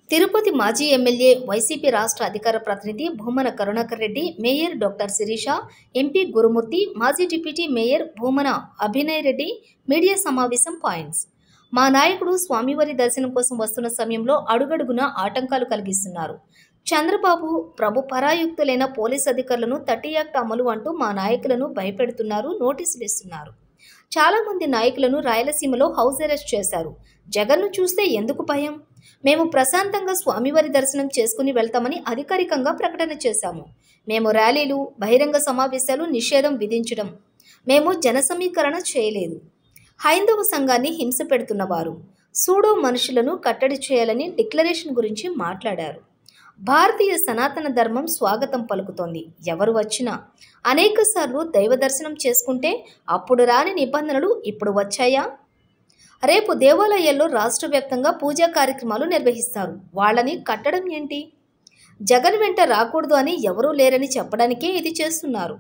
తిరుపతి మాజీ MLA YCP రాష్ట్ర అధికార ప్రతినిధి Bhumana Karunakar Reddy, mayor doctor Sirisha, MP Gurumurthy, మాజీ deputy mayor Bhumana Abhinay Reddy media సమావేశం పాయింట్స్. మా నాయకుడు స్వామివారి దర్శనం కోసం వస్తున్న సమయంలో అడుగడుగునా ఆటంకాలు కలిగిస్తున్నారు. చంద్రబాబు ప్రభు పరాయుక్తులైన పోలీస్ అధికారులను 30 యాక్ట్ అమలు అంటూ మా నాయకులను భయపెడుతున్నారు, నోటీసులు ఇస్తున్నారు. చాలా మంది నాయకులను రాయలసీమలో హౌస్ అరెస్ట్ చేశారు. జగన్ను చూస్తే ఎందుకు భయం? మేము ప్రశాంతంగా స్వామివారి దర్శనం చేసుకుని వెళ్తామని అధికారికంగా ప్రకటన చేశాము. మేము ర్యాలీలు, బహిరంగ సమావేశాలు నిషేధం విధించడం, మేము జన సమీకరణ చేయలేదు. హైందవ సంఘాన్ని హింస పెడుతున్నవారు సూడో మనుషులను కట్టడి చేయాలని డిక్లరేషన్ గురించి మాట్లాడారు. భారతీయ సనాతన ధర్మం స్వాగతం పలుకుతోంది. ఎవరు వచ్చినా అనేకసార్లు దైవ దర్శనం చేసుకుంటే అప్పుడు రాని నిబంధనలు ఇప్పుడు వచ్చాయా? రేపు దేవాలయాల్లో రాష్ట్ర వ్యాప్తంగా పూజా కార్యక్రమాలు నిర్వహిస్తారు. వాళ్ళని కట్టడం ఏంటి? జగన్ వెంట రాకూడదు అని ఎవరూ లేరని చెప్పడానికే ఇది చేస్తున్నారు.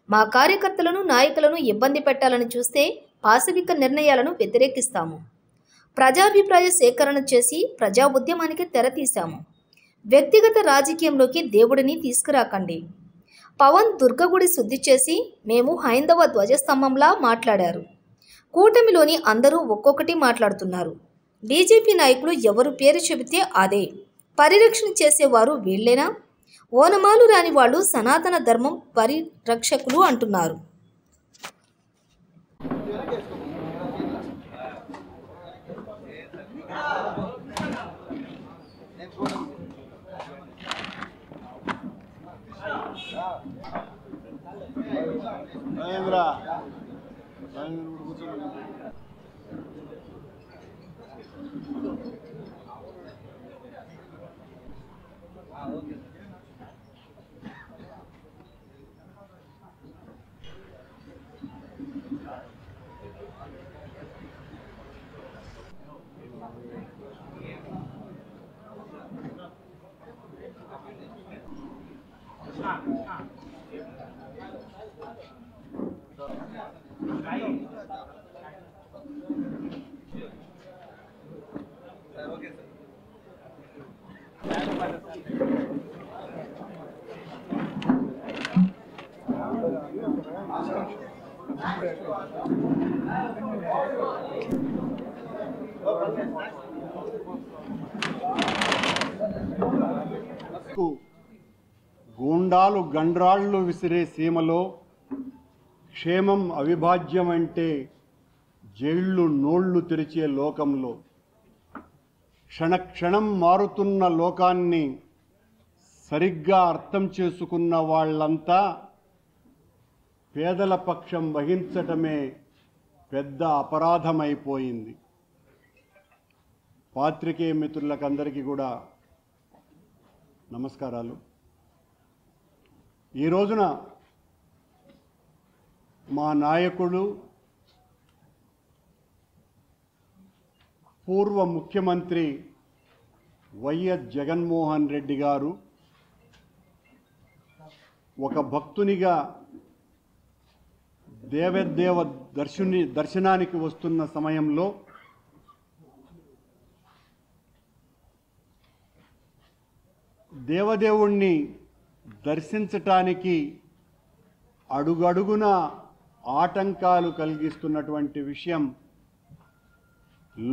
మా కార్యకర్తలను, నాయకులను ఇబ్బంది పెట్టాలని చూస్తే పాశవిక నిర్ణయాలను వ్యతిరేకిస్తాము. ప్రజాభిప్రాయ సేకరణ చేసి ప్రజా ఉద్యమానికి తెరతీశాము. వ్యక్తిగత రాజకీయంలోకి దేవుడిని తీసుకురాకండి. పవన్ దుర్గగుడి శుద్ధి చేసి మేము హైందవ ధ్వజస్తంభంలా మాట్లాడారు. కూటమిలోని అందరూ ఒక్కొక్కటి మాట్లాడుతున్నారు. బీజేపీ నాయకులు ఎవరు పేరు చెబితే అదే. పరిరక్షణ చేసేవారు వీళ్ళేనా? ఓనమాలు రాని వాళ్ళు సనాతన ధర్మం పరిరక్షకులు అంటున్నారు. గూండాలు గండ్రాళ్ళు విసిరే సీమలో క్షేమం అవిభాజ్యం అంటే జైళ్ళు నోళ్లు తెరిచే లోకంలో క్షణక్షణం మారుతున్న లోకాన్ని సరిగ్గా అర్థం చేసుకున్న వాళ్ళంతా పేదల పక్షం వహించటమే పెద్ద అపరాధమైపోయింది. పాత్రికేయ మిత్రులకందరికీ కూడా నమస్కారాలు. ఈ రోజున మా నాయకుడు పూర్వ ముఖ్యమంత్రి వైఎస్ జగన్మోహన్ రెడ్డి గారు ఒక భక్తునిగా దేవదేవ దర్శనానికి వస్తున్న సమయంలో దేవదేవుణ్ణి దర్శించటానికి అడుగడుగున ఆటంకాలు కలిగిస్తున్నటువంటి విషయం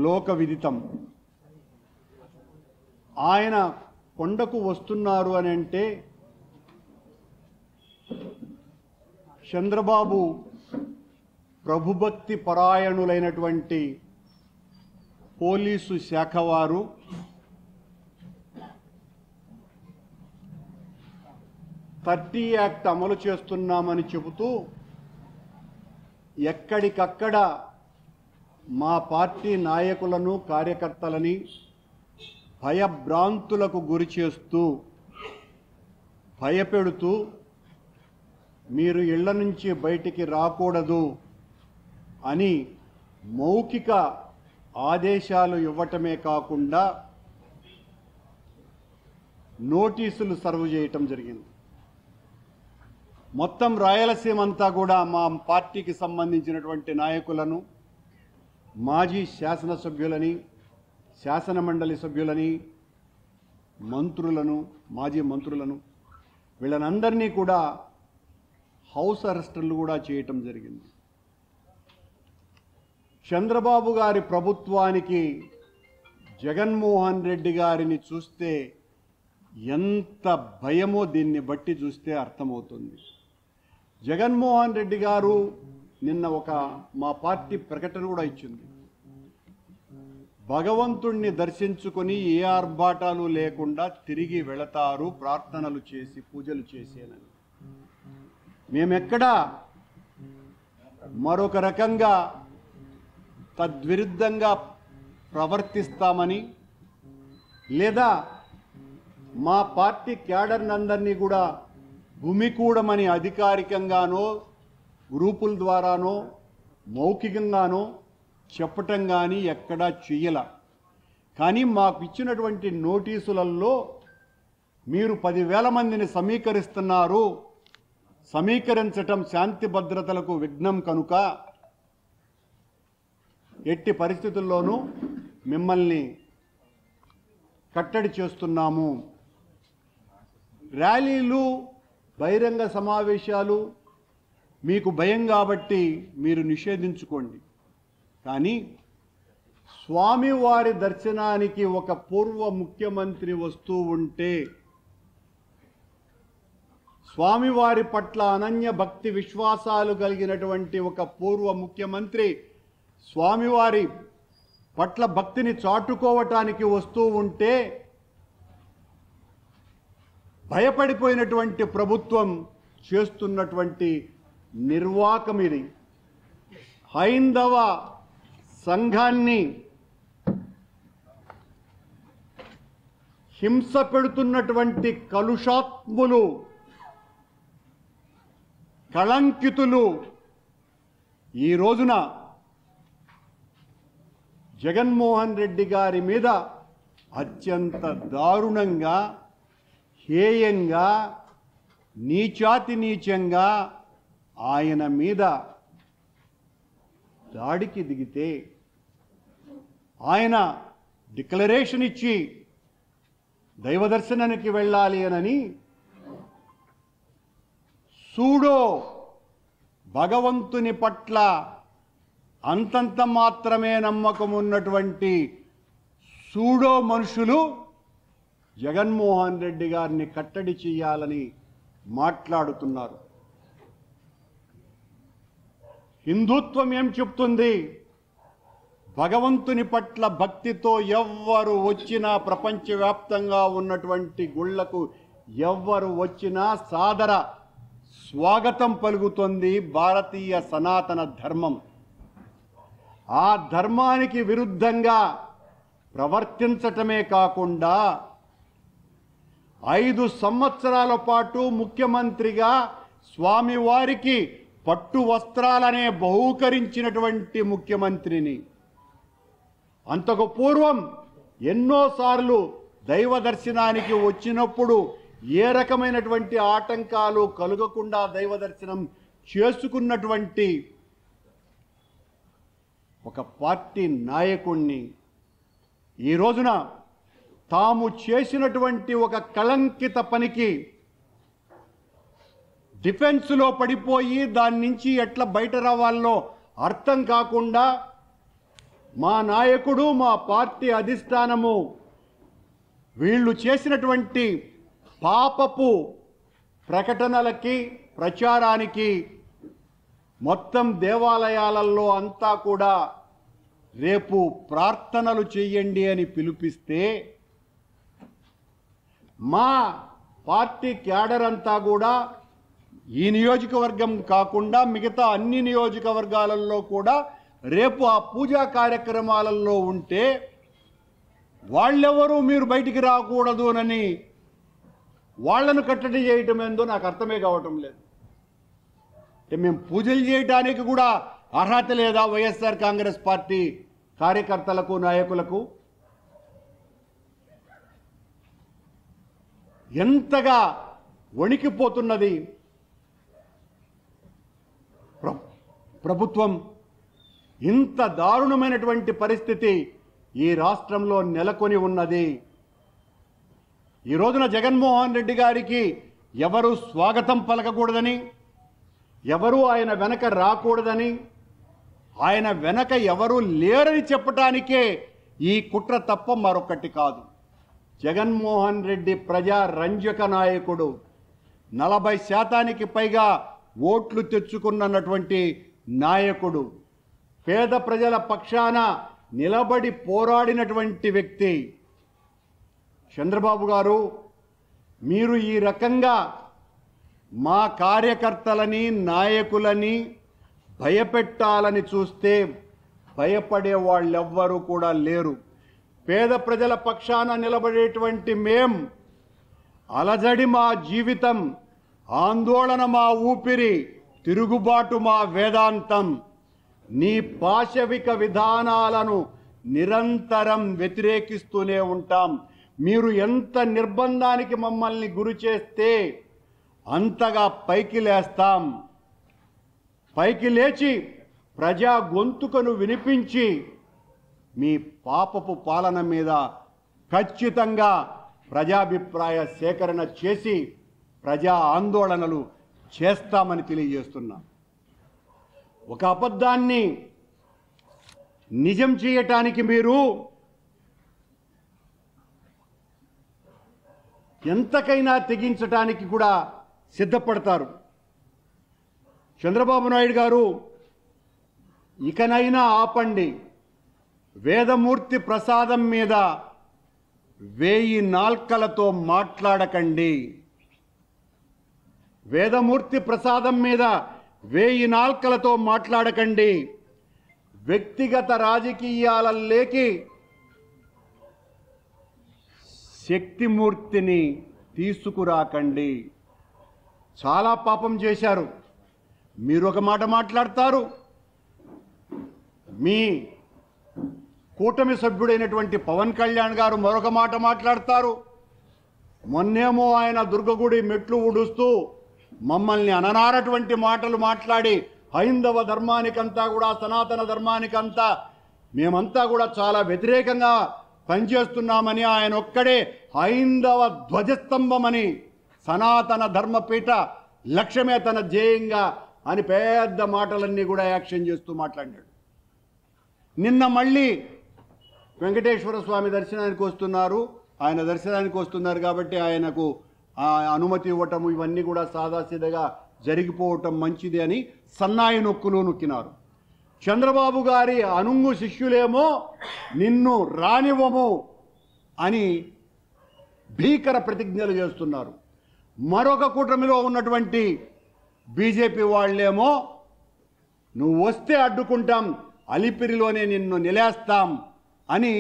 లోక విదితం. ఆయన కొండకు వస్తున్నారు అని అంటే చంద్రబాబు ప్రభుభక్తి పరాయణులైనటువంటి పోలీసు శాఖ వారు థర్టీ యాక్ట్ అమలు చేస్తున్నామని చెబుతూ ఎక్కడికక్కడ మా పార్టీ నాయకులను, కార్యకర్తలని భయభ్రాంతులకు గురి చేస్తూ భయపెడుతూ మీరు ఇళ్ల నుంచి బయటికి రాకూడదు అని మౌఖిక ఆదేశాలు ఇవ్వటమే కాకుండా నోటీసులు సర్వ్ చేయటం జరిగింది. మొత్తం రాయలసీమ అంతా కూడా మా పార్టీకి సంబంధించినటువంటి నాయకులను, మాజీ శాసనసభ్యులని, శాసనమండలి సభ్యులని, మంత్రులను, మాజీ మంత్రులను, వీళ్ళనందరినీ కూడా హౌస్ అరెస్టులు కూడా చేయటం జరిగింది. చంద్రబాబు గారి ప్రభుత్వానికి జగన్మోహన్ రెడ్డి గారిని చూస్తే ఎంత భయమో దీన్ని బట్టి చూస్తే అర్థమవుతుంది. జగన్మోహన్ రెడ్డి గారు నిన్న మా పార్టీ ప్రకటన కూడా ఇచ్చింది. భగవంతుణ్ణి దర్శించుకొని ఏ ఆర్భాటాలు లేకుండా తిరిగి వెళతారు ప్రార్థనలు చేసి, పూజలు చేసేనని. మేమెక్కడా మరొక రకంగా తద్విరుద్ధంగా ప్రవర్తిస్తామని లేదా మా పార్టీ క్యాడర్నందరినీ కూడా భూమికూడమని అధికారికంగానో గ్రూపుల ద్వారానో మౌఖికంగానో చెప్పటం కానీ ఎక్కడా చెయ్యల. కానీ మాకు ఇచ్చినటువంటి నోటీసులలో మీరు 10,000 మందిని సమీకరిస్తున్నారు, సమీకరించటం శాంతి భద్రతలకు విఘ్నం కనుక ఎట్టి పరిస్థితుల్లోనూ మిమ్మల్ని కట్టడి చేస్తున్నాము. ర్యాలీలు, బహిరంగ సమావేశాలు మీకు భయం కాబట్టి మీరు నిషేధించుకోండి. కానీ స్వామివారి దర్శనానికి ఒక పూర్వ ముఖ్యమంత్రి వస్తూ ఉంటే, స్వామివారి పట్ల అనన్య భక్తి విశ్వాసాలు కలిగినటువంటి ఒక పూర్వ ముఖ్యమంత్రి స్వామివారి పట్ల భక్తిని చాటుకోవటానికి వస్తూ ఉంటే భయపడిపోయినటువంటి ప్రభుత్వం చేస్తున్నటువంటి నిర్వాకం ఇది. హైందవ సంఘాన్ని హింస పెడుతున్నటువంటి కలుషాత్ములు, కళంకితులు ఈ రోజున జగన్మోహన్ రెడ్డి గారి మీద అత్యంత దారుణంగా, హేయంగా, నీచాతి నీచంగా ఆయన మీద దాడికి దిగితే, ఆయన డిక్లరేషన్ ఇచ్చి దైవదర్శనానికి వెళ్ళాలి అని సూడో భగవంతుని పట్ల అంతంత మాత్రమే నమ్మకం ఉన్నటువంటి సూడో మనుషులు జగన్మోహన్ రెడ్డి గారిని కట్టడి చేయాలని మాట్లాడుతున్నారు. హిందుత్వం ఏం చెప్తుంది? భగవంతుని పట్ల భక్తితో ఎవ్వరు వచ్చినా, ప్రపంచవ్యాప్తంగా ఉన్నటువంటి గుళ్లకు ఎవ్వరు వచ్చినా సాదర స్వాగతం పలుకుతుంది భారతీయ సనాతన ధర్మం. ఆ ధర్మానికి విరుద్ధంగా ప్రవర్తించటమే కాకుండా 5 సంవత్సరాల పాటు ముఖ్యమంత్రిగా స్వామివారికి పట్టు వస్త్రాలనే బహూకరించినటువంటి ముఖ్యమంత్రిని, అంతకు పూర్వం ఎన్నోసార్లు దైవ దర్శనానికి వచ్చినప్పుడు ఏ రకమైనటువంటి ఆటంకాలు కలుగకుండా దైవ దర్శనం చేసుకున్నటువంటి ఒక పార్టీ నాయకుణ్ణి ఈ రోజున తాము చేసినటువంటి ఒక కళంకిత పనికి డిఫెన్స్లో పడిపోయి దాని నుంచి ఎట్లా బయట రావాలో అర్థం కాకుండా మా నాయకుడు, మా పార్టీ అధిష్టానము వీళ్ళు చేసినటువంటి పాపపు ప్రకటనలకి, ప్రచారానికి మొత్తం దేవాలయాలలో అంతా కూడా రేపు ప్రార్థనలు చేయండి అని పిలిపిస్తే మా పార్టీ క్యాడర్ అంతా కూడా ఈ నియోజకవర్గం కాకుండా మిగతా అన్ని నియోజకవర్గాలలో కూడా రేపు ఆ పూజా కార్యక్రమాలలో ఉంటే వాళ్ళెవరూ మీరు బయటికి రాకూడదు అని వాళ్లను కట్టడి చేయటం ఏందో నాకు అర్థమే కావటం లేదు. అంటే మేము పూజలు చేయడానికి కూడా అర్హత లేదా వైఎస్ఆర్ కాంగ్రెస్ పార్టీ కార్యకర్తలకు, నాయకులకు? ఎంతగా వణికిపోతున్నది. ప్రభుత్వం ఇంత దారుణమైనటువంటి పరిస్థితి ఈ రాష్ట్రంలో నెలకొని ఉన్నది. ఈ రోజున జగన్మోహన్ రెడ్డి గారికి ఎవరు స్వాగతం పలకకూడదని, ఎవరు ఆయన వెనక రాకూడదని, ఆయన వెనక ఎవరు లేరని చెప్పటానికే ఈ కుట్ర తప్ప మరొకటి కాదు. జగన్మోహన్ రెడ్డి ప్రజా రంజక నాయకుడు, 40% పైగా ఓట్లు తెచ్చుకున్నటువంటి నాయకుడు, పేద ప్రజల పక్షాన నిలబడి పోరాడినటువంటి వ్యక్తి. చంద్రబాబు గారు, మీరు ఈ రకంగా మా కార్యకర్తలని నాయకులని భయపెట్టాలని చూస్తే భయపడే వాళ్ళెవ్వరూ కూడా లేరు. పేద ప్రజల పక్షాన నిలబడేటువంటి మేం, అలజడి మా జీవితం, ఆందోళన మా ఊపిరి, తిరుగుబాటు మా వేదాంతం. నీ పాశవిక విధానాలను నిరంతరం వ్యతిరేకిస్తూనే ఉంటాం. మీరు ఎంత నిర్బంధానికి మమ్మల్ని గురి చేస్తే అంతగా పైకి లేస్తాం. పైకి లేచి ప్రజా గొంతుకను వినిపించి మీ పాపపు పాలన మీద ఖచ్చితంగా ప్రజాభిప్రాయ సేకరణ చేసి ప్రజా ఆందోళనలు చేస్తామని తెలియజేస్తున్నా. ఒక అబద్ధాన్ని నిజం చేయటానికి మీరు ఎంతకైనా తెగించటానికి కూడా సిద్ధపడతారు. చంద్రబాబు నాయుడు గారు, ఇకనైనా ఆపండి. వేదమూర్తి ప్రసాదం మీద 1000 నాల్కలతో మాట్లాడకండి. వేదమూర్తి ప్రసాదం మీద 1000 నాల్కలతో మాట్లాడకండి. వ్యక్తిగత రాజకీయాలలోకి శక్తిమూర్తిని తీసుకురాకండి. చాలా పాపం చేశారు. మీరు ఒక మాట మాట్లాడతారు, మీ కూటమి సభ్యుడైనటువంటి పవన్ కళ్యాణ్ గారు మరొక మాట మాట్లాడతారు. మొన్నేమో ఆయన దుర్గగుడి మెట్లు ఊడుస్తూ మమ్మల్ని అననారటువంటి మాటలు మాట్లాడి హైందవ ధర్మానికంతా కూడా, సనాతన ధర్మానికంతా మేమంతా కూడా చాలా వ్యతిరేకంగా పనిచేస్తున్నామని, ఆయన ఒక్కడే హైందవ ధ్వజస్తంభమని, సనాతన ధర్మపీఠ లక్ష్యమే తన ధ్యేయంగా అని పెద్ద మాటలన్నీ కూడా యాక్షన్ చేస్తూ మాట్లాడాడు. నిన్న మళ్ళీ వెంకటేశ్వర స్వామి దర్శనానికి వస్తున్నారు. ఆయన దర్శనానికి వస్తున్నారు కాబట్టి ఆయనకు అనుమతి ఇవ్వటం, ఇవన్నీ కూడా సాదాసీదగా జరిగిపోవటం మంచిది అని సన్నాయి నొక్కులు నొక్కినారు. చంద్రబాబు గారి అనుంగు శిష్యులేమో నిన్ను రానివ్వము అని భీకర ప్రతిజ్ఞలు చేస్తున్నారు. మరొక కూటమిలో ఉన్నటువంటి బీజేపీ వాళ్ళేమో నువ్వు వస్తే అడ్డుకుంటాం, అలిపిరిలోనే నిన్ను నిలేస్తాం అని,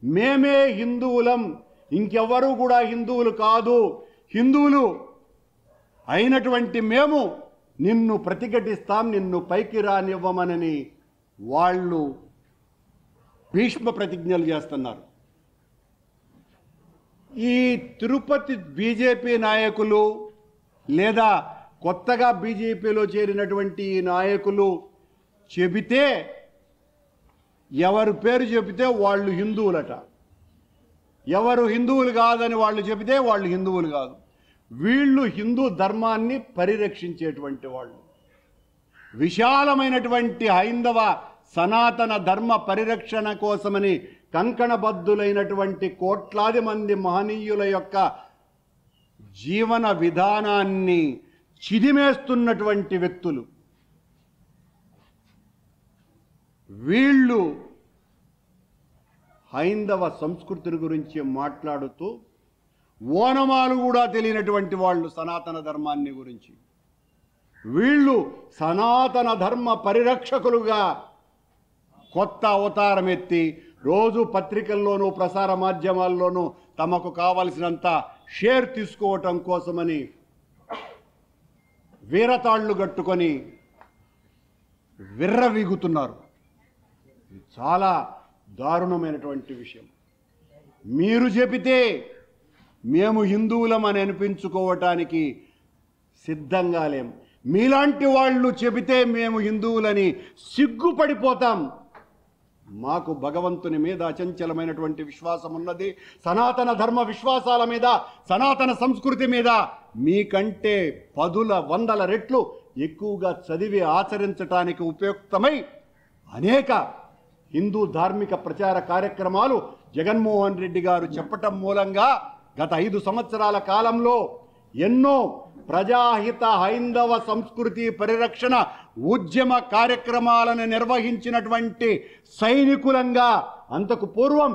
మేమే హిందువులం, ఇంకెవ్వరూ కూడా హిందువులు కాదు, హిందువులు అయినటువంటి మేము నిన్ను ప్రతిఘటిస్తాం, నిన్ను పైకి రానివ్వమనని వాళ్ళు భీష్మ ప్రతిజ్ఞలు చేస్తున్నారు. ఈ తిరుపతి బీజేపీ నాయకులు లేదా కొత్తగా బీజేపీలో చేరినటువంటి నాయకులు చెబితే, ఎవరు పేరు చెబితే వాళ్ళు హిందువులట, ఎవరు హిందువులు కాదని వాళ్ళు చెబితే వాళ్ళు హిందువులు కాదు. వీళ్ళు హిందూ ధర్మాన్ని పరిరక్షించేటువంటి వాళ్ళు. విశాలమైనటువంటి హైందవ సనాతన ధర్మ పరిరక్షణ కోసమని కంకణబద్ధులైనటువంటి కోట్లాది మంది మహనీయుల యొక్క జీవన విధానాన్ని చిదిమేస్తున్నటువంటి వ్యక్తులు వీళ్ళు. హైందవ సంస్కృతిని గురించి మాట్లాడుతూ ఓనమాలు కూడా తెలియనటువంటి వాళ్ళు సనాతన ధర్మాన్ని గురించి. వీళ్ళు సనాతన ధర్మ పరిరక్షకులుగా కొత్త అవతారం ఎత్తి రోజు పత్రికల్లోనూ ప్రసార మాధ్యమాల్లోనూ తమకు కావలసినంత షేర్ తీసుకోవటం కోసమని వీరతాళ్లు కట్టుకొని విర్రవీగుతున్నారు. చాలా దారుణమైనటువంటి విషయం. మీరు చెబితే మేము హిందువులం అని అనిపించుకోవటానికి సిద్ధంగా లేం. మీలాంటి వాళ్ళు చెబితే మేము హిందువులని సిగ్గుపడిపోతాం. మాకు భగవంతుని మీద అచంచలమైనటువంటి విశ్వాసం ఉన్నది. సనాతన ధర్మ విశ్వాసాల మీద, సనాతన సంస్కృతి మీద మీకంటే 10,100 రెట్లు ఎక్కువగా చదివి ఆచరించటానికి ఉపయుక్తమై అనేక హిందూ ధార్మిక ప్రచార కార్యక్రమాలు జగన్మోహన్ రెడ్డి గారు చెప్పటం మూలంగా గత 5 సంవత్సరాల కాలంలో ఎన్నో ప్రజాహిత హైందవ సంస్కృతి పరిరక్షణ ఉద్యమ కార్యక్రమాలను నిర్వహించినటువంటి సైనికులంగా, అంతకు పూర్వం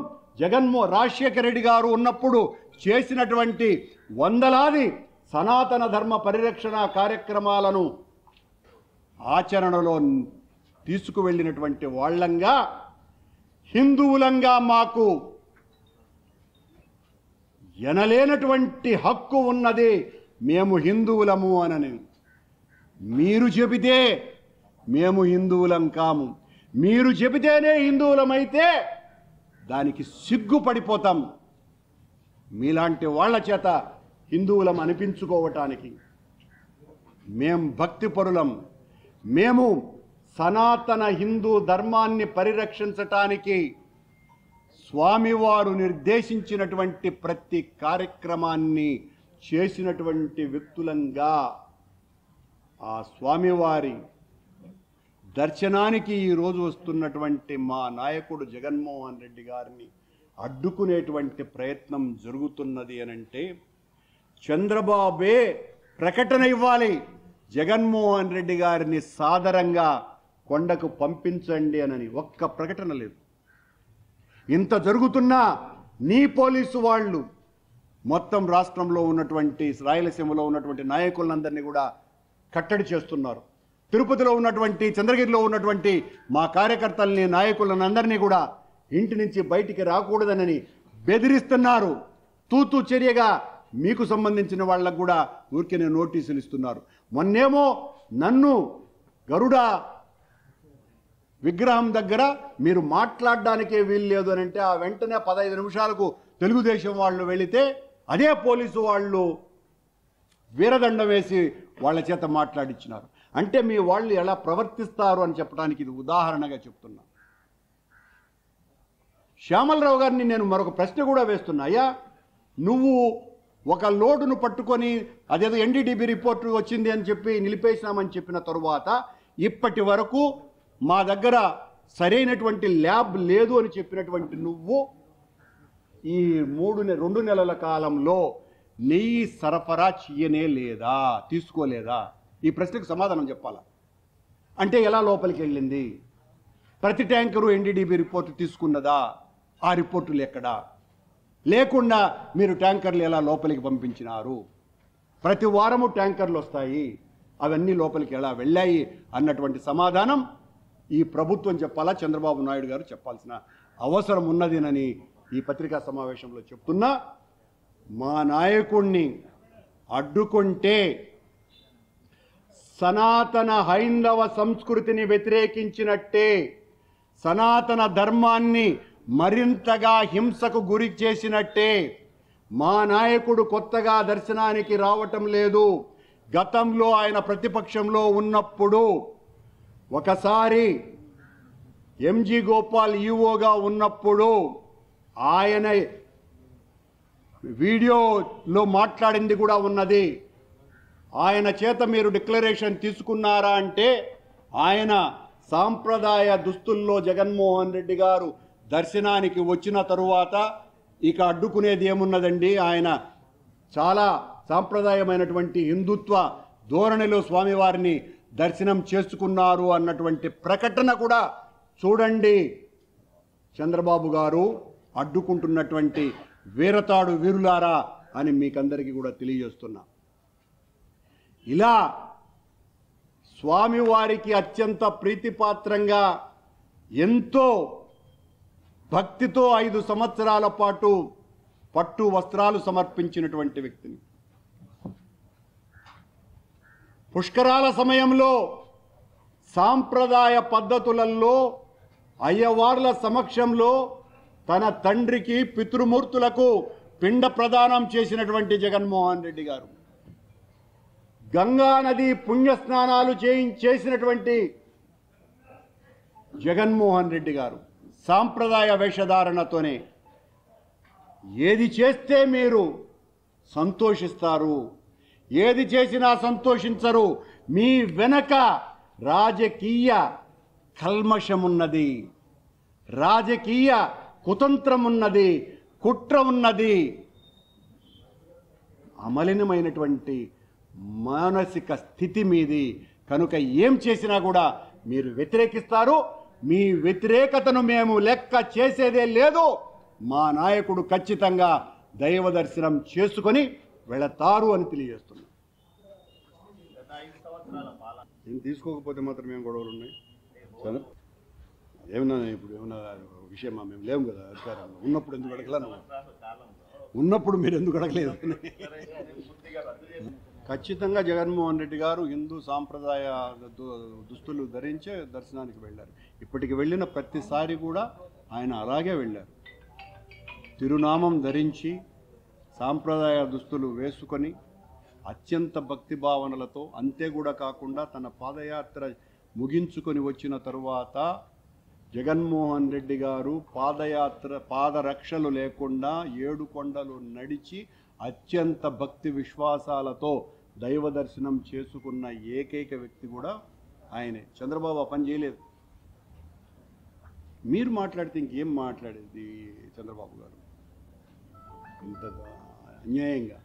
రాజశేఖర రెడ్డి గారు ఉన్నప్పుడు చేసినటువంటి వందలాది సనాతన ధర్మ పరిరక్షణ కార్యక్రమాలను ఆచరణలో తీసుకువెళ్ళినటువంటి వాళ్ళంగా, హిందువులంగా మాకు ఎనలేనటువంటి హక్కు ఉన్నది, మేము హిందువులము అనని. మీరు చెబితే మేము హిందువులం కాము. మీరు చెబితేనే హిందువులమైతే దానికి సిగ్గుపడిపోతాం. మీలాంటి వాళ్ళ చేత హిందువులం అనిపించుకోవటానికి మేం భక్తిపరులం. మేము సనాతన హిందూ ధర్మాన్ని పరిరక్షించటానికి స్వామివారు నిర్దేశించినటువంటి ప్రతి కార్యక్రమాన్ని చేసినటువంటి వ్యక్తులంగా ఆ స్వామివారి దర్శనానికి ఈరోజు వస్తున్నటువంటి మా నాయకుడు జగన్మోహన్ రెడ్డి గారిని అడ్డుకునేటువంటి ప్రయత్నం జరుగుతున్నది అనంటే చంద్రబాబే ప్రకటన ఇవ్వాలి, జగన్మోహన్ రెడ్డి గారిని సాదరంగా కొండకు పంపించండి అనని. ఒక్క ప్రకటన లేదు. ఇంత జరుగుతున్నా నీ పోలీసు వాళ్ళు మొత్తం రాష్ట్రంలో ఉన్నటువంటి, రాయలసీమలో ఉన్నటువంటి నాయకులందరినీ కూడా కట్టడి చేస్తున్నారు. తిరుపతిలో ఉన్నటువంటి, చంద్రగిరిలో ఉన్నటువంటి మా కార్యకర్తల్ని, నాయకులందరినీ కూడా ఇంటి నుంచి బయటికి రాకూడదనని బెదిరిస్తున్నారు. తూతూ చర్యగా మీకు సంబంధించిన వాళ్ళకు కూడా ఊరికే నోటీసులు ఇస్తున్నారు. మొన్నేమో నన్ను గరుడ విగ్రహం దగ్గర మీరు మాట్లాడడానికే వీలు లేదు అని అంటే ఆ వెంటనే 15 నిమిషాలకు తెలుగుదేశం వాళ్ళు వెళితే అదే పోలీసు వాళ్ళు వీరదండం వేసి వాళ్ళ చేత మాట్లాడించినారు. అంటే మీ వాళ్ళు ఎలా ప్రవర్తిస్తారు అని చెప్పడానికి ఇది ఉదాహరణగా చెప్తున్నా. శ్యామలరావు గారిని నేను మరొక ప్రశ్న కూడా వేస్తున్నా. అయ్యా, నువ్వు ఒక లోడును పట్టుకొని అదేదో ఎన్డీడీబీ రిపోర్టు వచ్చింది అని చెప్పి నిలిపేసినామని చెప్పిన తరువాత ఇప్పటి వరకు మా దగ్గర సరైనటువంటి ల్యాబ్ లేదు అని చెప్పినటువంటి నువ్వు ఈ 2 నెలల కాలంలో నెయ్యి సరఫరా చేయనే లేదా, తీసుకోలేదా? ఈ ప్రశ్నకు సమాధానం చెప్పాలా. అంటే ఎలా లోపలికి వెళ్ళింది? ప్రతి ట్యాంకరు ఎన్డీడీబీ రిపోర్టు తీసుకున్నదా? ఆ రిపోర్టులు ఎక్కడా? లేకుండా మీరు ట్యాంకర్లు ఎలా లోపలికి పంపించినారు? ప్రతి వారము ట్యాంకర్లు వస్తాయి, అవన్నీ లోపలికి ఎలా వెళ్ళాయి అన్నటువంటి సమాధానం ఈ ప్రభుత్వం చెప్పాలా, చంద్రబాబు నాయుడు గారు చెప్పాల్సిన అవసరం ఉన్నదినని ఈ పత్రికా సమావేశంలో చెప్తున్నా. మా నాయకుణ్ణి అడ్డుకుంటే సనాతన హైందవ సంస్కృతిని వ్యతిరేకించినట్టే, సనాతన ధర్మాన్ని మరింతగా హింసకు గురి చేసినట్టే. మా నాయకుడు కొత్తగా దర్శనానికి రావటం లేదు. గతంలో ఆయన ప్రతిపక్షంలో ఉన్నప్పుడు ఒకసారి ఎంజీ గోపాల్ ఈఓగా ఉన్నప్పుడు ఆయన వీడియోలో మాట్లాడింది కూడా ఉన్నది. ఆయన చేత మీరు డిక్లరేషన్ తీసుకున్నారా అంటే ఆయన సాంప్రదాయ దుస్తుల్లో జగన్మోహన్ రెడ్డి గారు దర్శనానికి వచ్చిన తరువాత ఇక అడ్డుకునేది ఏమున్నదండి? ఆయన చాలా సాంప్రదాయమైనటువంటి హిందుత్వ ధోరణిలో స్వామివారిని దర్శనం చేసుకున్నారు అన్నటువంటి ప్రకటన కూడా చూడండి. చంద్రబాబు గారు అడ్డుకుంటున్నటువంటి వీరతాడు వీరులారా అని మీకందరికీ కూడా తెలియజేస్తున్నా. ఇలా స్వామివారికి అత్యంత ప్రీతిపాత్రంగా ఎంతో భక్తితో 5 సంవత్సరాల పాటు పట్టు వస్త్రాలు సమర్పించినటువంటి వ్యక్తిని పుష్కరాల సమయంలో సాంప్రదాయ పద్ధతులలో అయ్యవార్ల సమక్షంలో తన తండ్రికి పితృమూర్తులకు పిండ ప్రదానం చేసినటువంటి జగన్మోహన్ రెడ్డి గారు గంగా నది పుణ్యస్నానాలు చేసినటువంటి జగన్మోహన్ రెడ్డి గారు సాంప్రదాయ వేషధారణతోనే ఏది చేస్తే మీరు సంతోషిస్తారు, ఏది చేసినా సంతోషించరు, మీ వెనక రాజకీయ కల్మషమున్నది, రాజకీయ కుతంత్రం ఉన్నది, కుట్ర ఉన్నది, అమలినమైనటువంటి మానసిక స్థితి మీది. కనుక ఏం చేసినా కూడా మీరు వ్యతిరేకిస్తారు. మీ వ్యతిరేకతను మేము లెక్క చేసేదే లేదు. మా నాయకుడు ఖచ్చితంగా దైవ దర్శనం చేసుకొని వెళతారు అని తెలియజేస్తున్నాం. ఏం తీసుకోకపోతే మాత్రం ఏం గొడవలు ఉన్నాయి? ఏమన్నా ఇప్పుడు ఏమన్నా విషయమా? మేము లేము కదా అధికారంలో. ఉన్నప్పుడు ఎందుకు అడగలను? ఉన్నప్పుడు మీరు ఎందుకు అడగలేదు? ఖచ్చితంగా జగన్మోహన్ రెడ్డి గారు హిందూ సాంప్రదాయ దుస్తులు ధరించే దర్శనానికి వెళ్ళారు. ఇప్పటికి వెళ్ళిన ప్రతిసారి కూడా ఆయన అలాగే వెళ్ళారు. తిరునామం ధరించి సాంప్రదాయ దుస్తులు వేసుకొని అత్యంత భక్తి భావనలతో, అంతే కూడా కాకుండా తన పాదయాత్ర ముగించుకొని వచ్చిన తరువాత జగన్మోహన్ రెడ్డి గారు పాదరక్షలు లేకుండా 7 కొండలు నడిచి అత్యంత భక్తి విశ్వాసాలతో దైవ దర్శనం చేసుకున్న ఏకైక వ్యక్తి కూడా ఆయనే. చంద్రబాబు ఆ పని చేయలేదు. మీరు మాట్లాడితే ఇంకేం మాట్లాడేది చంద్రబాబు గారు? ఇంత అన్యాయంగా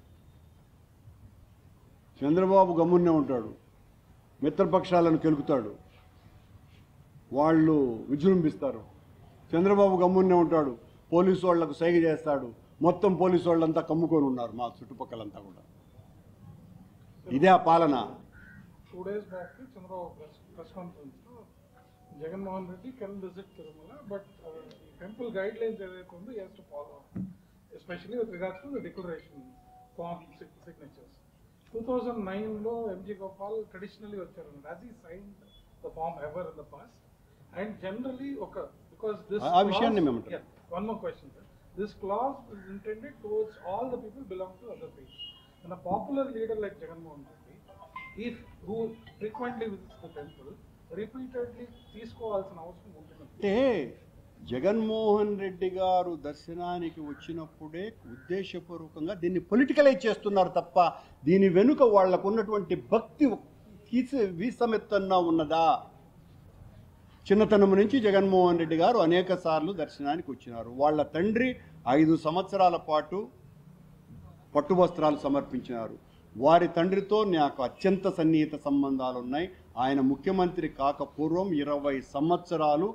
చంద్రబాబు గమ్మున్నే ఉంటాడు, మిత్రపక్షాలను కెలుకుతాడు, వాళ్ళు విజృంభిస్తారు. చంద్రబాబు గమ్మున్నే ఉంటాడు, పోలీసు వాళ్లకు సైగ చేస్తాడు. మొత్తం పోలీసు వాళ్ళంతా కమ్ముకొని ఉన్నారు మా చుట్టుపక్కలంతా కూడా. ఇదే ఆ పాలన. 2 days back Chandrababu press conference లో Jaganmohan Reddy can visit Tirumala, but temple guide lines ఏదైతే ఉందో he has to follow, especially with regards to the declaration form signatures. 2009 లో ఎంజీ గోపాల్ ట్రెడిషనల్లీ వచ్చారు. Has he signed the form ever in the past? And generally because this ఆ విషయాన్ని మేము అంటాం. One more question, sir. This clause is intended towards all the people belong to other faiths. And a popular leader like Jagannath Reddy, who frequently visits the temple, repeatedly తీసుకోవాల్సిన అవసరం ఉంటుంది. అంటే జగన్మోహన్ రెడ్డి గారు దర్శనానికి వచ్చినప్పుడే ఉద్దేశపూర్వకంగా దీన్ని పొలిటికలైజ్ చేస్తున్నారు తప్ప దీని వెనుక వాళ్లకు ఉన్నటువంటి భక్తి వీసమెత్తన్నా ఉన్నదా? చిన్నతనం నుంచి జగన్మోహన్ రెడ్డి గారు అనేక సార్లు దర్శనానికి వచ్చినారు. వాళ్ళ తండ్రి 5 సంవత్సరాల పాటు పట్టు వస్త్రాలు సమర్పించినారు. వారి తండ్రితో నాకు అత్యంత సన్నిహిత సంబంధాలు ఉన్నాయి. ఆయన ముఖ్యమంత్రి కాకపూర్వం 20 సంవత్సరాలు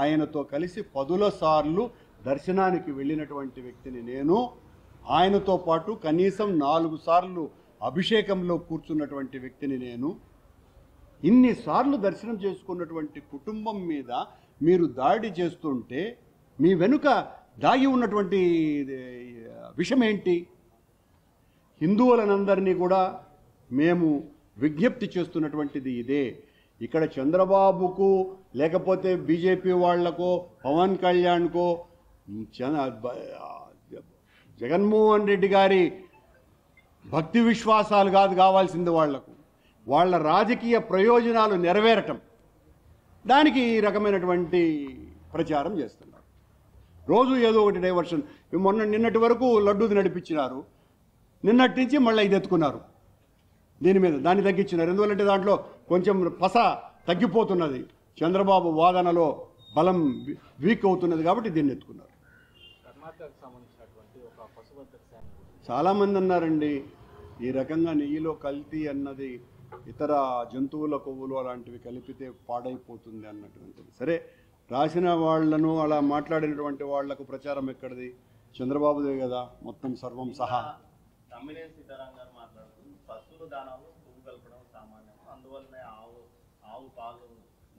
ఆయనతో కలిసి 10 సార్లు దర్శనానికి వెళ్ళినటువంటి వ్యక్తిని నేను. ఆయనతో పాటు కనీసం 4 సార్లు అభిషేకంలో కూర్చున్నటువంటి వ్యక్తిని నేను. ఇన్నిసార్లు దర్శనం చేసుకున్నటువంటి కుటుంబం మీద మీరు దాడి చేస్తుంటే మీ వెనుక దాగి ఉన్నటువంటి విషయం ఏంటి? హిందువులనందరినీ కూడా మేము విజ్ఞప్తి చేస్తున్నటువంటిది ఇదే. ఇక్కడ చంద్రబాబుకు లేకపోతే బీజేపీ వాళ్లకో పవన్ కళ్యాణ్కో జగన్మోహన్ రెడ్డి గారి భక్తి విశ్వాసాలు కాదు కావాల్సింది. వాళ్ళ రాజకీయ ప్రయోజనాలు నెరవేరటం, దానికి ఈ రకమైనటువంటి ప్రచారం చేస్తున్నారు. రోజు ఏదో ఒకటి డైవర్షన్. నిన్నటి వరకు లడ్డూది నడిపించినారు, నిన్నటి నుంచి మళ్ళీ ఇది ఎత్తుకున్నారు. దీని మీద దాన్ని తగ్గించినారు. ఎందువల్లంటే దాంట్లో కొంచెం పస తగ్గిపోతున్నది, చంద్రబాబు వాదనలో బలం వీక్ అవుతున్నది కాబట్టి దీన్ని ఎత్తుకున్నారు. చాలామంది అన్నారండి ఈ రకంగా నెయ్యిలో కల్తీ అన్నది ఇతర జంతువుల కొవ్వులు అలాంటివి కలిపితే పాడైపోతుంది అన్నటువంటిది. సరే, రాసిన వాళ్లను అలా మాట్లాడినటువంటి వాళ్లకు ప్రచారం ఎక్కడిది? చంద్రబాబుదే కదా మొత్తం సర్వం సహా. పశువుల దానాలు పువ్వు కలపడం సామాన్యం, అందువల్లనే ఆవు పాలు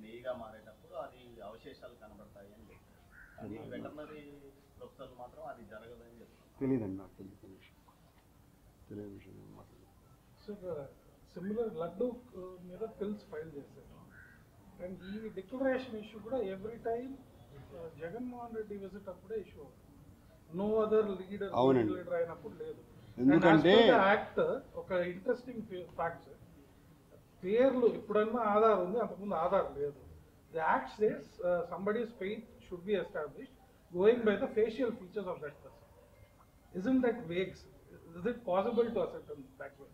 నెయ్యిగా మారేటప్పుడు అది అవశేషాలు కనబడతాయి అని చెప్తారు. అది వెటర్నరీ ప్రొఫెసర్లు మాత్రం అది జరగదని చెప్తారు. తెలియదండి నాకు, తెలియదు విషయం. సార్, సిమిలర్ లడ్డు మీద పిల్స్ ఫైల్ చేశారు. అండ్ ఈ డిక్లరేషన్ ఇష్యూ కూడా every time Jaganmohan Reddy visit అప్పుడే ఇష్యూ అవుతుంది. నో అదర్ లీడర్ అయినప్పుడు లేదు. ఎందుకంటే యాక్ట్ ఒక ఇంట్రెస్టింగ్ ఫ్యాక్ట్, పేర్లు ఎప్పుడన్నా ఆధార్ ఉంది, అంతకుముందు ఆధార్ లేదు. The act says somebody's faith should be established going by the facial features of that person. Isn't that vague? Is it possible to assert that way?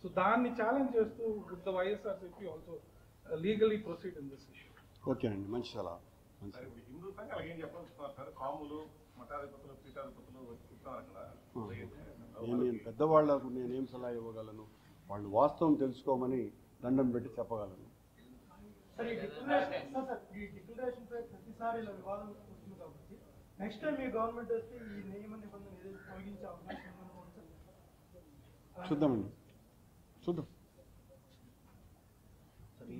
So దాన్ని ఛాలెంజ్ చేస్తూ would the YSRCP also legally proceed in this issue? ఓకేనండి, మంచి సలహా. హిందూ సంఘాలు ఏం చెప్పాల్సిన sir, కాములు మఠాధిపతులు పీఠాధిపతులు చెప్తున్నారు కదా, నేను పెద్దవాళ్లకు నేనేం సలహా ఇవ్వగలను? వాళ్ళు వాస్తవం తెలుసుకోమని దండం పెట్టి చెప్పగలను. సార్ ఈ డిక్లరేషన్ పై ప్రతిసారి ఇలా వివాదం వస్తుంది కాబట్టి నెక్స్ట్ టైం మీ గవర్నమెంట్ వస్తే ఈ నియమ నిబంధన ఏదైతే తొలగించే అవకాశం ఉందనుకోవచ్చు. చూద్దామండి, చూద్దాం. సార్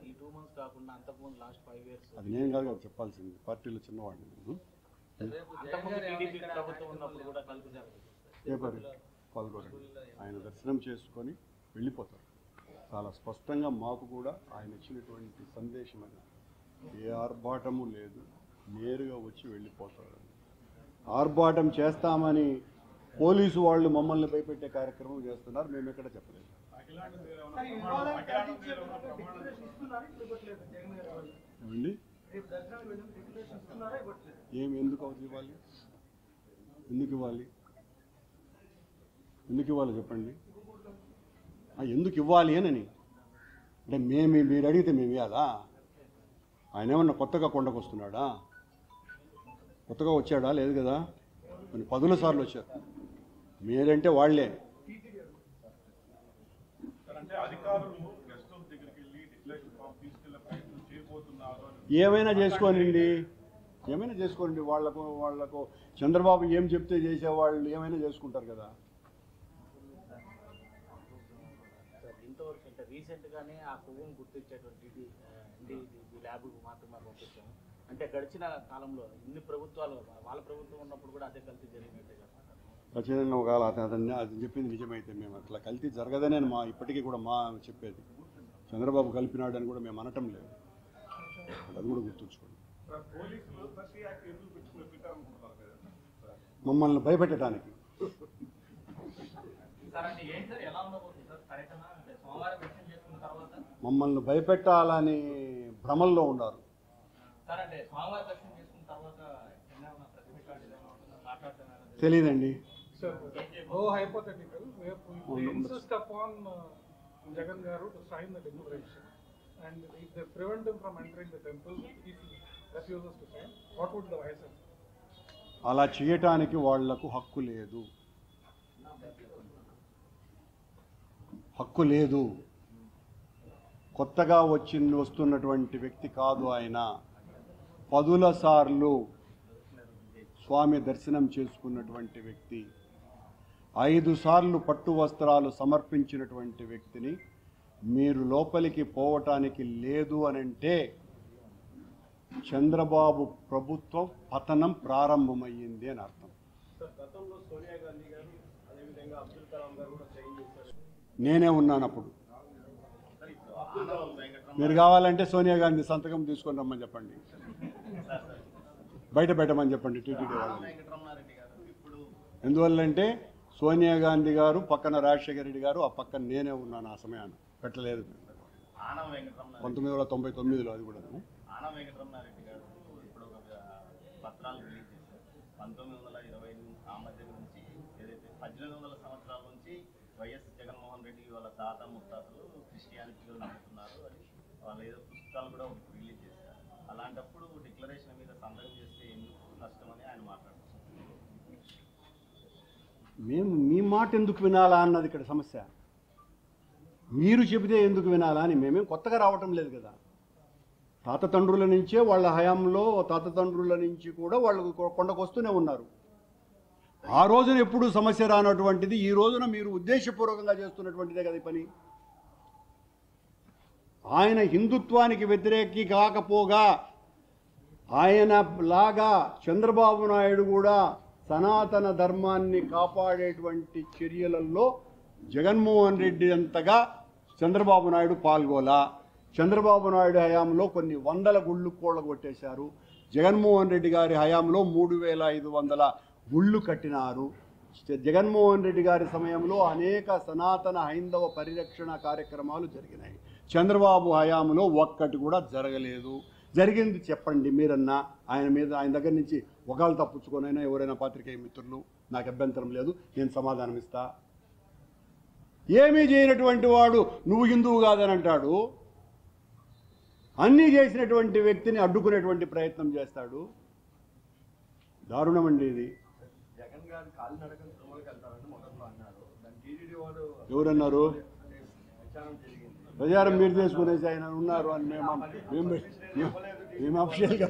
ఈ 2 months కాకుండా అంతకుముందు లాస్ట్ 5 years అది నేను కాదు కదా చెప్పాల్సింది, పార్టీలో చిన్నవాడిని నేను. అంతకుముందు టీడీపీ ప్రభుత్వం ఉన్నప్పుడు కూడా కలిపి పాల్గొనండి. ఆయన దర్శనం చేసుకొని వెళ్ళిపోతారు. చాలా స్పష్టంగా మాకు కూడా ఆయన ఇచ్చినటువంటి సందేశం అని, ఏ ఆర్భాటము లేదు, నేరుగా వచ్చి వెళ్ళిపోతారు. ఆర్భాటం చేస్తామని పోలీసు వాళ్ళు మమ్మల్ని భయపెట్టే కార్యక్రమం చేస్తున్నారు, మేము ఎక్కడ చెప్పలేదు. సార్ ఈ వివాదాన్ని డిక్లరేషన్ ఇస్తున్నారా ఇవ్వట్లేదు జగన్ గారు వాళ్ళు? ఏమండి, రేపు దర్శనానికి వెళ్ళిన డిక్లరేషన్ ఇస్తున్నారా ఇవ్వట్లేదు? ఎందుకు అవుతుంది ఇవ్వాలి? ఎందుకు ఇవ్వాలి? ఎందుకు ఇవ్వాలి చెప్పండి? ఎందుకు ఇవ్వాలి అని అంటే మీరు అడిగితే మేము ఇవ్వాలా? ఆయన ఏమన్నా కొత్తగా కొండకు వస్తున్నాడా? కొత్తగా వచ్చాడా? లేదు కదా, కొన్ని 10 సార్లు వచ్చారు. మీరంటే వాళ్లే. అంటే అధికారులు గెస్ట్ హౌస్ దగ్గరికి వెళ్ళి డిక్లరేషన్ ఫామ్ తీసుకెళ్లే ప్రయత్నం చేయబోతున్నారు. ఏమైనా చేసుకోండి. వాళ్లకు చంద్రబాబు ఏం చెప్తే చేసేవాళ్ళు ఏమైనా చేసుకుంటారు కదా. ఇంతవరకు అంటే రీసెంట్గానే ఆ కొవ్వును గుర్తించేటువంటి ల్యాబ్ మాత్రమే పంపించాము. అంటే గడిచిన కాలంలో ఇన్ని ప్రభుత్వాలు, వాళ్ళ ప్రభుత్వం ఉన్నప్పుడు కూడా అదే కల్తీ జరిగినట్టే కదా. ఖచ్చితంగా ఒకవేళ అది చెప్పింది నిజమైతే మేము అట్లా కల్తీ జరగదనే ఇప్పటికీ కూడా చెప్పేది. చంద్రబాబు కలిపినాడని కూడా మేము అనటం లేదు, అది కూడా గుర్తుంచుకోండి. పోలీసులు ప్రతి యాక్ట్ ఎందుకు పెట్టుకుని పెట్టాలనుకుంటున్నారు కదా మమ్మల్ని భయపెట్టడానికి. మమ్మల్ని భయపెట్టాలని భ్రమల్లో ఉన్నారు. తెలియదండి. Sir, go hypothetical, where we insist upon Jagan Garu to sign the declaration, and if they prevent him from entering the temple, if he refuses to sign, what would the vice say? అలా చేయటానికి వాళ్లకు హక్కు లేదు. కొత్తగా వస్తున్నటువంటి వ్యక్తి కాదు ఆయన. 10 సార్లు స్వామి దర్శనం చేసుకున్నటువంటి వ్యక్తి, 5 సార్లు పట్టు వస్త్రాలు సమర్పించినటువంటి వ్యక్తిని మీరు లోపలికి పోవటానికి లేదు అనంటే చంద్రబాబు ప్రభుత్వం పతనం ప్రారంభమయ్యింది అని అర్థం. నేనే ఉన్నాను అప్పుడు. మీరు కావాలంటే సోనియా గాంధీ సంతకం తీసుకొని రమ్మని చెప్పండి, బయట పెట్టమని చెప్పండి టీటీడీ వాళ్ళని. ఎందువల్లంటే సోనియా గాంధీ గారు పక్కన రాజశేఖర రెడ్డి గారు, ఆ పక్కన నేనే ఉన్నాను. ఆ సమయాన్ని పెట్టలేదు 1999లో. అది కూడా పత్రాలు రిలీజ్ చేశారు 1920 ఆ మధ్య నుంచి. ఏదైతే 1800 సంవత్సరాల నుంచి వైఎస్ జగన్మోహన్ రెడ్డి వాళ్ళ తాత ముత్తాతలు క్రిస్టియానిటీలో నమ్ముతున్నారు అని వాళ్ళు ఏదో పుస్తకాలు కూడా రిలీజ్ చేశారు. అలాంటప్పుడు డిక్లరేషన్ మీద సంతకం చేస్తే ఎందుకు నష్టం అని ఆయన మాట్లాడుతున్నారు. మేము మీ మాట ఎందుకు వినాలా అన్నది ఇక్కడ సమస్య. మీరు చెబితే ఎందుకు వినాలా అని. మేమేం కొత్తగా రావటం లేదు కదా. తాతతండ్రుల నుంచే వాళ్ళ హయాంలో తాతతండ్రుల నుంచి కూడా వాళ్ళు కొండకు వస్తూనే ఉన్నారు. ఆ రోజున ఎప్పుడు సమస్య రానటువంటిది ఈ రోజున మీరు ఉద్దేశపూర్వకంగా చేస్తున్నటువంటిదే కదా ఈ పని. ఆయన హిందుత్వానికి వ్యతిరేకి కాకపోగా ఆయన లాగా చంద్రబాబు నాయుడు కూడా సనాతన ధర్మాన్ని కాపాడేటువంటి చర్యలలో జగన్మోహన్ రెడ్డి అంతగా చంద్రబాబు నాయుడు పాల్గొలా. చంద్రబాబు నాయుడు హయాంలో కొన్ని 100 గుళ్ళు కూలగొట్టేశారు. జగన్మోహన్ రెడ్డి గారి హయాంలో 3500 గుళ్ళు కట్టినారు. జగన్మోహన్ రెడ్డి గారి సమయంలో అనేక సనాతన హైందవ పరిరక్షణ కార్యక్రమాలు జరిగినాయి. చంద్రబాబు హయాంలో ఒక్కటి కూడా జరగలేదు. జరిగింది చెప్పండి మీరన్నా. ఆయన దగ్గర నుంచి ఒకళ్ళు తప్పించుకొనైనా ఎవరైనా పాత్రికేయ మిత్రులు, నాకు అభ్యంతరం లేదు, నేను సమాధానం ఇస్తా. ఏమీ చేయనటువంటి వాడు నువ్వు హిందువు కాదని అంటాడు, అన్నీ చేసినటువంటి వ్యక్తిని అడ్డుకునేటువంటి ప్రయత్నం చేస్తాడు. దారుణం అండి ఇది. జగన్ గారు కాలినడకన తిరుమలకి వెళ్తారని మొదట్లో అన్నారు. దాని టీడీడీ వాడు ఎవరన్నారు? ప్రచారం జరిగింది. ప్రచారం మీరు చేసుకునేసి ఆయన ఉన్నారు అని మేము అఫీషియల్గా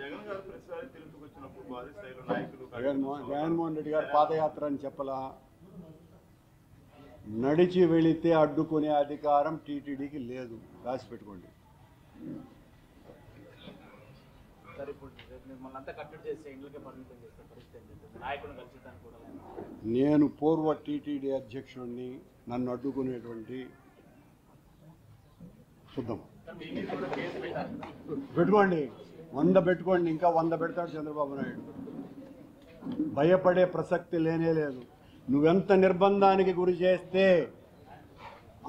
జగన్ గారు ప్రతిసారి తిరుగుతూ వచ్చినప్పుడు భారీ స్థాయిలో నాయకులు జగన్మోహన్ రెడ్డి గారు పాదయాత్ర అని చెప్పలా. నడిచి వెళితే అడ్డుకునే అధికారం టీటీడీకి లేదు, రాసి పెట్టుకోండి. సరే, ఇప్పుడు మిమ్మల్ని అంతా కట్టడి చేసి ఇండ్లకే పరిమితం చేసే పరిస్థితి ఏంటంటే నాయకులను కలిసిదాన్ని కూడా నేను పూర్వ టీటీడీ అధ్యక్షుడిని, నన్ను అడ్డుకునేటువంటి శుద్ధం పెట్టుకోండి. 100 పెట్టుకోండి, ఇంకా 100 పెడతాడు చంద్రబాబు నాయుడు. భయపడే ప్రసక్తి లేనే లేదు. నువ్వెంత నిర్బంధానికి గురి చేస్తే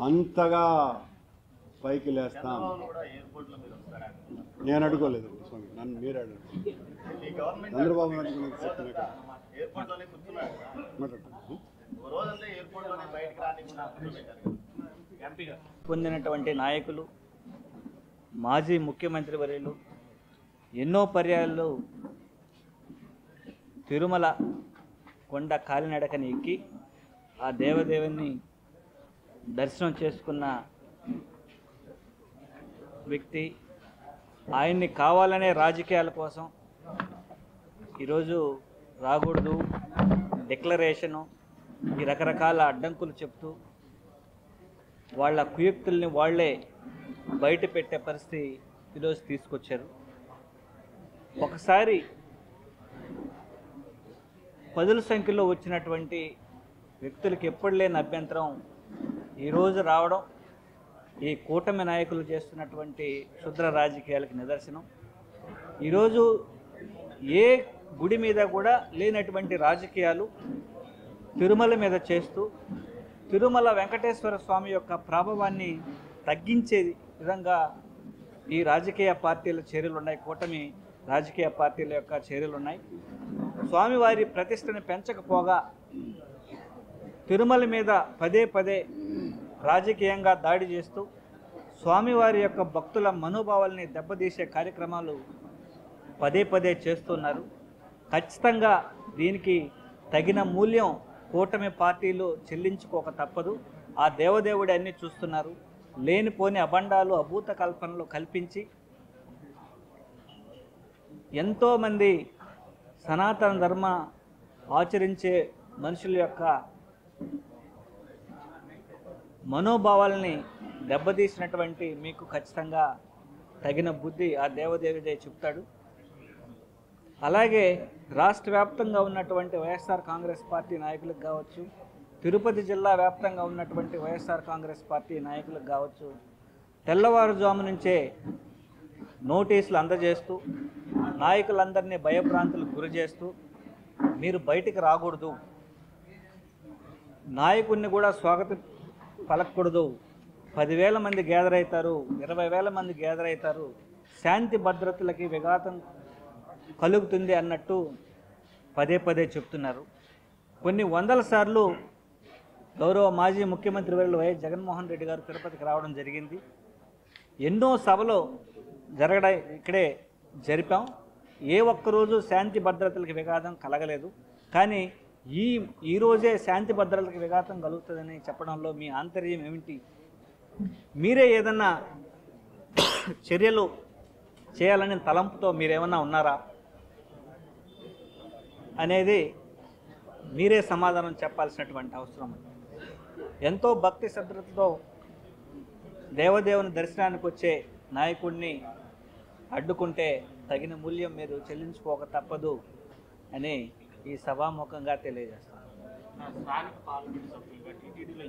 అంతగా పైకి లేస్తాం. కూడా ఎయిర్పోర్ట్లో మీరు వస్తారా? నేను అడుకోలేదండి స్వామి, నన్ను మీరు అడుగు. ఈ గవర్నమెంట్ చంద్రబాబు అడుగుకునేది చెప్తున్నా ఎయిర్పోర్ట్లోనే కూర్చున్నాడు కదా. మాట్లాడతాను. ఓ రోజంతా ఎయిర్పోర్ట్లోనే బయటకు రానికుండా పెట్టారు కదా. ఎంపీగా పొందినటువంటి నాయకులు, మాజీ ముఖ్యమంత్రి వర్యులు ఎన్నో పర్యాయాలు తిరుమల కొండ కాలినడకని ఎక్కి ఆ దేవదేవుని దర్శనం చేసుకున్న వ్యక్తి. ఆయన్ని కావాలనే రాజకీయాల కోసం ఈరోజు రాకూడదు, డిక్లరేషను, ఈ రకరకాల అడ్డంకులు చెప్తూ వాళ్ళ కుయుక్తుల్ని వాళ్లే బయట పెట్టే పరిస్థితి ఈరోజు తీసుకొచ్చారు. ఒకసారి 10ల సంఖ్యలో వచ్చినటువంటి వ్యక్తులకు ఎప్పుడు లేని అభ్యంతరం ఈరోజు రావడం ఈ కూటమి నాయకులు చేస్తున్నటువంటి క్షుద్ర రాజకీయాలకు నిదర్శనం. ఈరోజు ఏ గుడి మీద కూడా లేనటువంటి రాజకీయాలు తిరుమల మీద చేస్తూ తిరుమల వెంకటేశ్వర స్వామి యొక్క ప్రభావాన్ని తగ్గించే విధంగా ఈ రాజకీయ పార్టీల చర్యలు ఉన్నాయి, కూటమి రాజకీయ పార్టీల యొక్క చర్యలు ఉన్నాయి. స్వామివారి ప్రతిష్టని పెంచకపోగా తిరుమల మీద పదే పదే రాజకీయంగా దాడి చేస్తూ స్వామివారి యొక్క భక్తుల మనోభావాల్ని దెబ్బతీసే కార్యక్రమాలు పదే పదే చేస్తున్నారు. ఖచ్చితంగా దీనికి తగిన మూల్యం కూటమి పార్టీలు చెల్లించుకోక తప్పదు. ఆ దేవదేవుడి అన్నీ చూస్తున్నారు. లేనిపోని అబండాలు, అభూత కల్పనలు కల్పించి ఎంతోమంది సనాతన ధర్మ ఆచరించే మనుషుల యొక్క మనోభావాల్ని దెబ్బతీసినటువంటి మీకు ఖచ్చితంగా తగిన బుద్ధి ఆ దేవదేవుడే చెప్తాడు. అలాగే రాష్ట్ర వ్యాప్తంగా ఉన్నటువంటి వైఎస్ఆర్ కాంగ్రెస్ పార్టీ నాయకులకు కావచ్చు, తిరుపతి జిల్లా వ్యాప్తంగా ఉన్నటువంటి వైఎస్ఆర్ కాంగ్రెస్ పార్టీ నాయకులకు కావచ్చు, తెల్లవారుజాము నుంచే నోటీసులు అందజేస్తూ నాయకులందరినీ భయభ్రాంతులకు గురి చేస్తూ మీరు బయటికి రాకూడదు, నాయకుడిని కూడా స్వాగతం పలకూడదు, 10,000 మంది గ్యాదర్ అవుతారు, 20,000 మంది గ్యాదర్ అవుతారు, శాంతి భద్రతలకి విఘాతం కలుగుతుంది అన్నట్టు పదే పదే చెప్తున్నారు. కొన్ని వందల సార్లు గౌరవ మాజీ ముఖ్యమంత్రి వర్యులు వైఎస్ జగన్మోహన్ రెడ్డి గారు తిరుపతికి రావడం జరిగింది. ఎన్నో సభలు ఇక్కడే జరిపాం. ఏ ఒక్కరోజు శాంతి భద్రతలకు విఘాతం కలగలేదు. కానీ ఈరోజే శాంతి భద్రతలకు విఘాతం కలుగుతుందని చెప్పడంలో మీ ఆంతర్యం ఏమిటి? మీరే ఏదన్నా చర్యలు చేయాలని తలంపుతో మీరేమన్నా ఉన్నారా అనేది మీరే సమాధానం చెప్పాల్సినటువంటి అవసరం. ఎంతో భక్తి శ్రద్ధలతో దేవదేవుని దర్శనానికి వచ్చే నాయకుడిని అడ్డుకుంటే తగిన మూల్యం మీరు చెల్లించుకోక తప్పదు అని ఈ సభాముఖంగా తెలియజేస్తాను. స్థానిక పార్లమెంట్ సభ్యులుగా టీటీడీలో